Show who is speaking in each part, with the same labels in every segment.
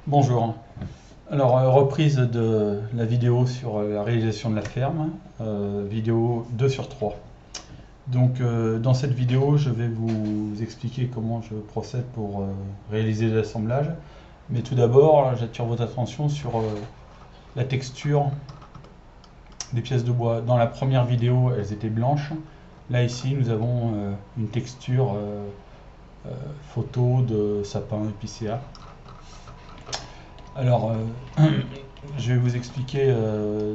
Speaker 1: Bonjour. Alors, reprise de la vidéo sur la réalisation de la ferme, vidéo 2 sur 3. Donc, dans cette vidéo, je vais vous expliquer comment je procède pour réaliser l'assemblage. Mais tout d'abord, j'attire votre attention sur la texture des pièces de bois. Dans la première vidéo, elles étaient blanches. Là, ici, nous avons une texture photo de sapin épicéa. Alors, je vais vous expliquer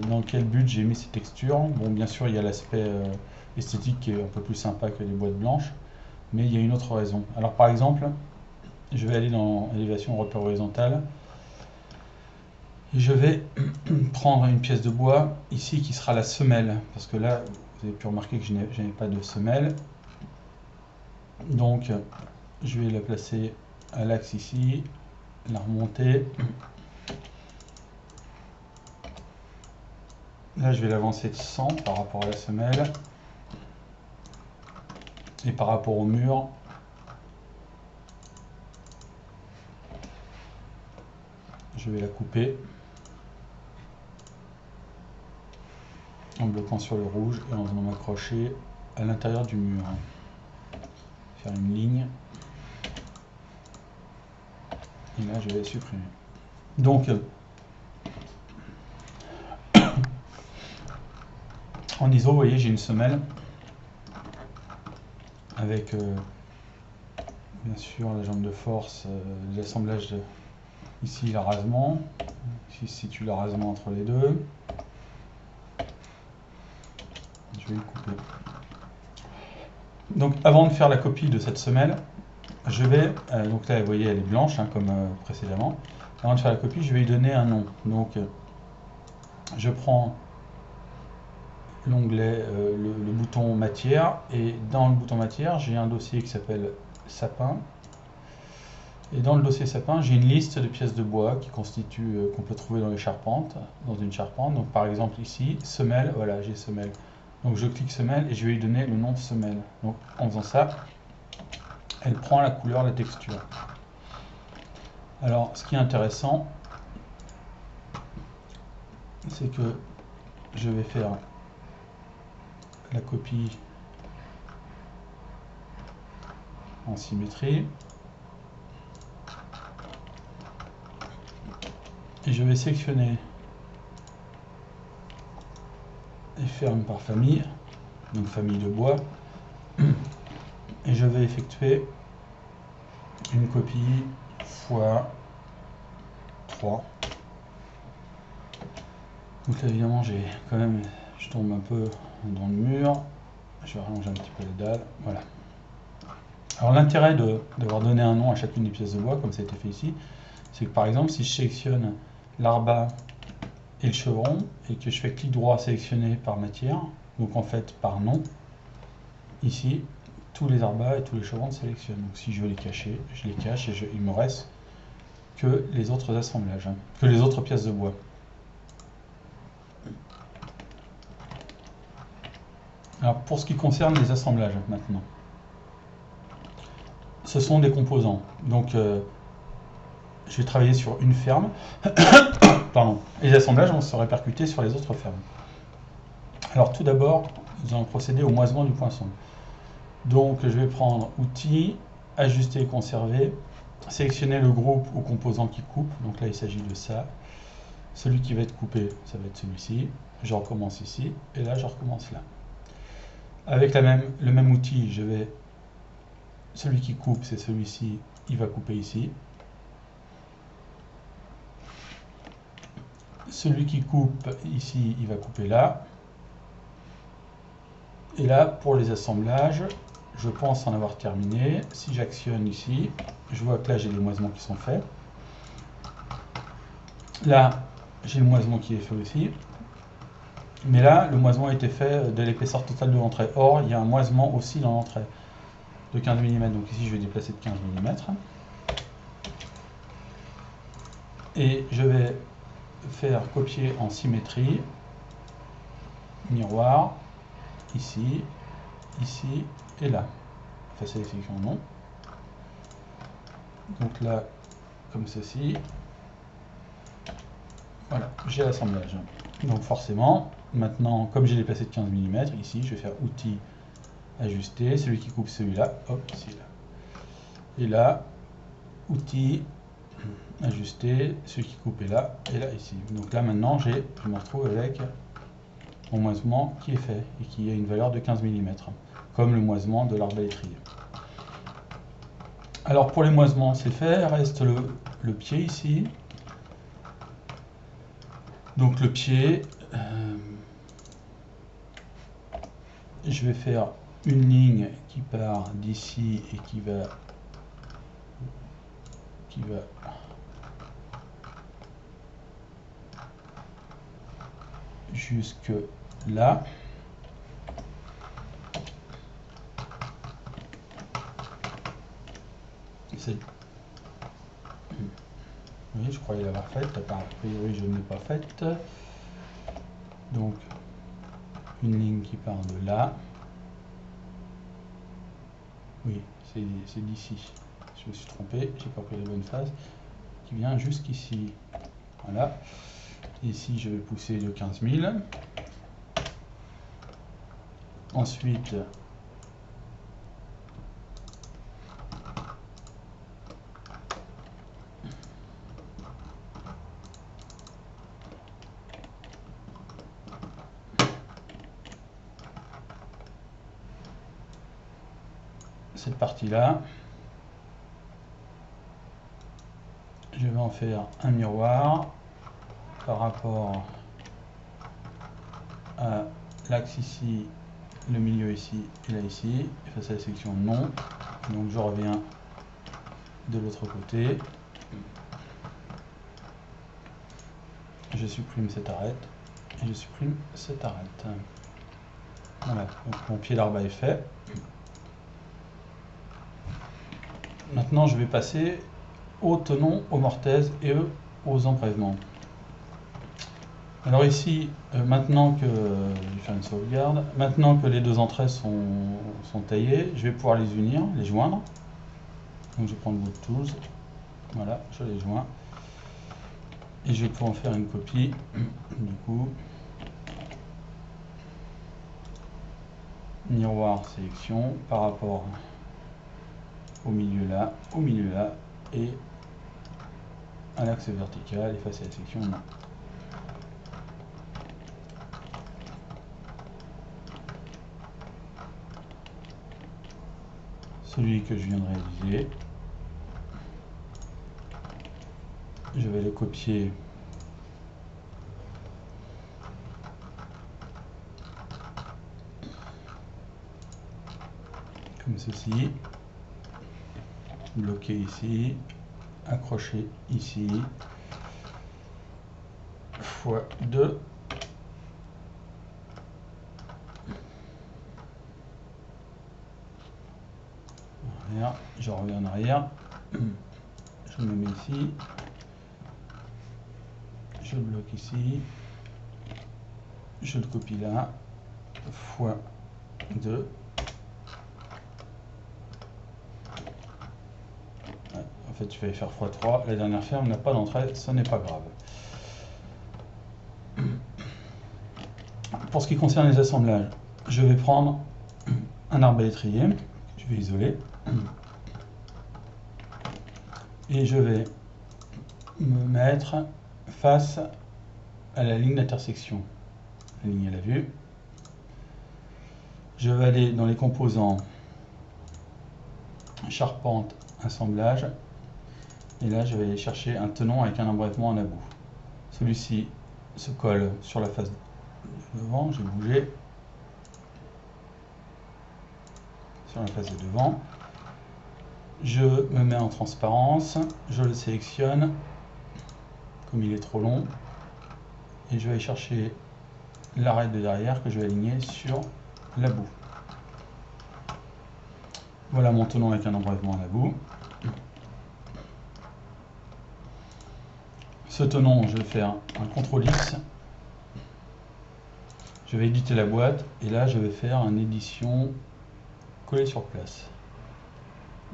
Speaker 1: dans quel but j'ai mis ces textures. Bon, bien sûr, il y a l'aspect esthétique qui est un peu plus sympa que les boîtes blanches, mais il y a une autre raison. Alors, par exemple, je vais aller dans élévation repère horizontale et je vais prendre une pièce de bois ici qui sera la semelle, parce que là, vous avez pu remarquer que je n'avais pas de semelle. Donc, je vais la placer à l'axe ici, la remonter. Là, je vais l'avancer de 100 par rapport à la semelle. Et par rapport au mur, je vais la couper en bloquant sur le rouge et en venant m'accrocher à l'intérieur du mur. Faire une ligne. Et là, je vais la supprimer. Donc, en ISO, vous voyez, j'ai une semelle avec bien sûr la jambe de force, l'assemblage de ici l'arasement, ici se situe l'arasement entre les deux. Je vais le couper. Donc avant de faire la copie de cette semelle, je vais, donc là vous voyez elle est blanche hein, comme précédemment. Avant de faire la copie, je vais lui donner un nom. Donc je prends l'onglet, le bouton matière, et dans le bouton matière, j'ai un dossier qui s'appelle sapin. Et dans le dossier sapin, j'ai une liste de pièces de bois qui constituent, qu'on peut trouver dans les charpentes, dans une charpente. Donc par exemple ici, semelle, voilà, j'ai semelle. Donc je clique semelle et je vais lui donner le nom semelle. Donc en faisant ça, elle prend la couleur, la texture. Alors ce qui est intéressant, c'est que je vais faire la copie en symétrie. Et je vais sélectionner les fermes par famille, donc famille de bois, et je vais effectuer une copie fois 3. Donc là évidemment j'ai quand même, je tombe un peu dans le mur, je vais rallonger un petit peu les dalles, voilà. Alors l'intérêt d'avoir donné un nom à chacune des pièces de bois, comme ça a été fait ici, c'est que par exemple si je sélectionne l'arbat et le chevron, et que je fais clic droit sélectionner par matière, donc en fait par nom, ici, tous les arbats et tous les chevrons sélectionnent. Donc si je veux les cacher, je les cache et il me reste que les autres assemblages, hein, que les autres pièces de bois. Alors pour ce qui concerne les assemblages maintenant, ce sont des composants. Donc je vais travailler sur une ferme. Pardon. Les assemblages vont se répercuter sur les autres fermes. Alors tout d'abord, nous allons procéder au moisement du poinçon. Donc je vais prendre outils, ajuster et conserver, sélectionner le groupe ou composant qui coupe. Donc là il s'agit de ça. Celui qui va être coupé, ça va être celui-ci. Je recommence ici et là je recommence là. Avec le même outil, celui qui coupe, c'est celui-ci, il va couper ici. Celui qui coupe ici, il va couper là. Et là, pour les assemblages, je pense en avoir terminé. Si j'actionne ici, je vois que là j'ai des moisements qui sont faits. Là, j'ai le moisement qui est fait aussi. Mais là, le moisement a été fait de l'épaisseur totale de l'entrée. Or, il y a un moisement aussi dans l'entrée de 15 mm. Donc ici, je vais déplacer de 15 mm. Et je vais faire copier en symétrie, miroir, ici, ici et là. Effacer les sélections, non. Donc là, comme ceci. Voilà, j'ai l'assemblage. Donc forcément, maintenant, comme j'ai déplacé de 15 mm, ici, je vais faire outils, ajuster, celui qui coupe celui-là, hop, c'est là. Et là, outils, ajuster, celui qui coupe est là, et là, ici. Donc là, maintenant, je me retrouve avec mon moisement qui est fait, et qui a une valeur de 15 mm, comme le moisement de l'arbalétrier. Alors pour les moisements, c'est fait, reste le pied ici. Donc le pied, je vais faire une ligne qui part d'ici et qui va jusque là. Oui, je croyais l'avoir faite, a priori je ne l'ai pas faite. Donc une ligne qui part de là. Oui, c'est d'ici. Je me suis trompé, j'ai pas pris la bonne phase. Qui vient jusqu'ici. Voilà. Ici, je vais pousser de 15 000. Ensuite, cette partie-là, je vais en faire un miroir par rapport à l'axe ici, le milieu ici et là ici, et face à la section non. Donc je reviens de l'autre côté, je supprime cette arête et je supprime cette arête. Voilà, donc mon pied d'arbre est fait. Maintenant je vais passer aux tenons, aux mortaises et aux embrèvements. Alors ici, maintenant que je vais faire une sauvegarde, maintenant que les deux entrées sont taillées, je vais pouvoir les unir, les joindre. Donc je vais prendre Wood Tools, voilà, je les joins. Et je vais pouvoir en faire une copie, du coup. Miroir, sélection, par rapport au milieu là, et à l'axe vertical, et face à la section non. Celui que je viens de réaliser, je vais le copier comme ceci, bloquer ici, accrocher ici, fois 2. Je reviens en arrière, je me mets ici, je bloque ici, je le copie là, fois 2. En fait, je vais faire x3. La dernière ferme n'a pas d'entrée, ce n'est pas grave. Pour ce qui concerne les assemblages, je vais prendre un arbalétrier, je vais isoler, et je vais me mettre face à la ligne d'intersection, la ligne à la vue. Je vais aller dans les composants charpente, assemblage, et là je vais aller chercher un tenon avec un embrèvement en about. Celui-ci se colle sur la face de devant, j'ai bougé sur la face de devant. Je me mets en transparence, je le sélectionne comme il est trop long, et je vais aller chercher l'arête de derrière que je vais aligner sur la boue. Voilà mon tenon avec un embrèvement à la boue. Ce tenon, je vais faire un CTRL X. Je vais éditer la boîte et là je vais faire une édition collée sur place.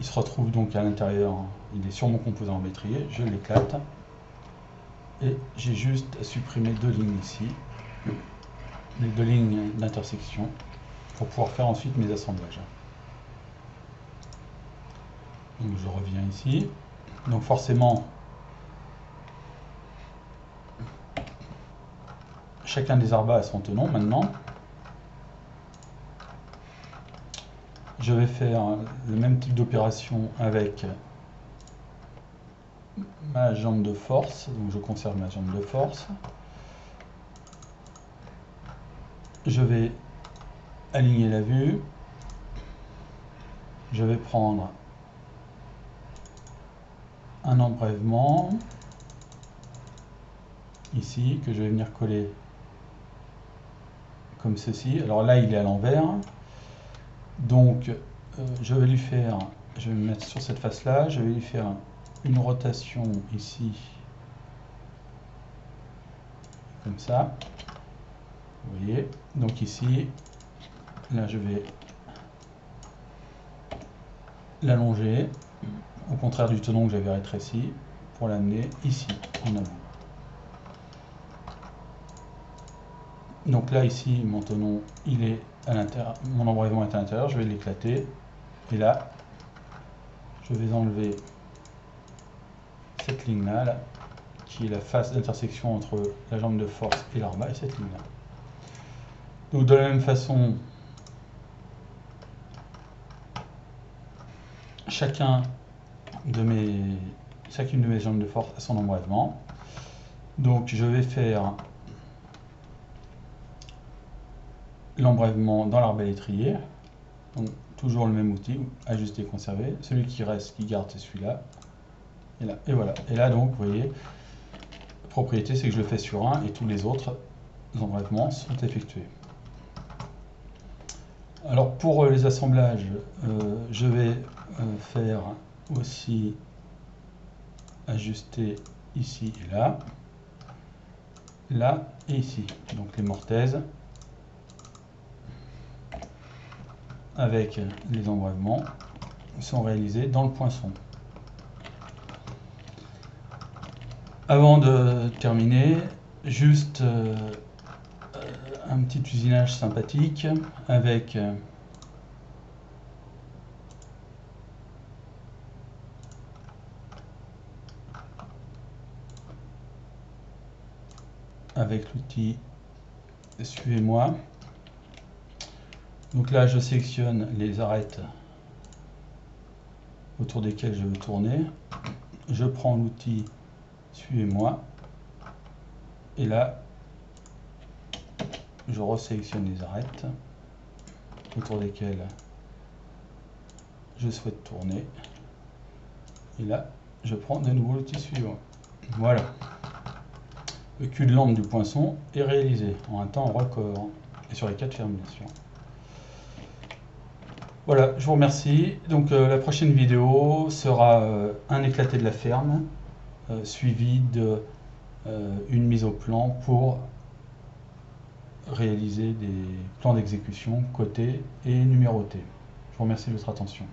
Speaker 1: Il se retrouve donc à l'intérieur, il est sur mon composant arbalétrier, je l'éclate. et j'ai juste à supprimer 2 lignes ici, les 2 lignes d'intersection, pour pouvoir faire ensuite mes assemblages. Donc je reviens ici. Donc forcément, chacun des arbas a son tenon maintenant. Je vais faire le même type d'opération avec ma jambe de force. Donc je conserve ma jambe de force. Je vais aligner la vue. Je vais prendre un embrèvement ici que je vais venir coller comme ceci. Alors là il est à l'envers, donc je vais lui faire, je vais me mettre sur cette face là, je vais lui faire une rotation ici comme ça, vous voyez. Donc ici, là je vais l'allonger au contraire du tenon que j'avais rétréci pour l'amener ici en avant. Donc là ici mon tenon il est à l'intérieur, mon embrayement est à l'intérieur, je vais l'éclater et là je vais enlever cette ligne là, qui est la face d'intersection entre la jambe de force et l'arba et cette ligne là. Donc de la même façon, chacune de mes jambes de force a son embrayement. Donc je vais faire l'embrayement dans l'arbalétrier. Donc toujours le même outil, ajuster, conserver. Celui qui reste, qui garde, c'est celui-là. Et là, et voilà. Et là donc, vous voyez, la propriété c'est que je le fais sur un et tous les autres embrayements sont effectués. Alors pour les assemblages, je vais faire aussi ajuster ici et là et ici. Donc les mortaises avec les embrayements sont réalisés dans le poinçon. Avant de terminer, juste un petit usinage sympathique avec l'outil Suivez-moi. Donc là je sélectionne les arêtes autour desquelles je veux tourner, je prends l'outil Suivez-moi et là je resélectionne les arêtes autour desquelles je souhaite tourner et là je prends de nouveau l'outil suivant. Voilà, le cul de lampe du poinçon est réalisé en un temps record et sur les 4 fermes bien sûr. Voilà, je vous remercie. Donc la prochaine vidéo sera un éclaté de la ferme suivi de une mise au plan pour réaliser des plans d'exécution cotés et numérotés. Je vous remercie de votre attention.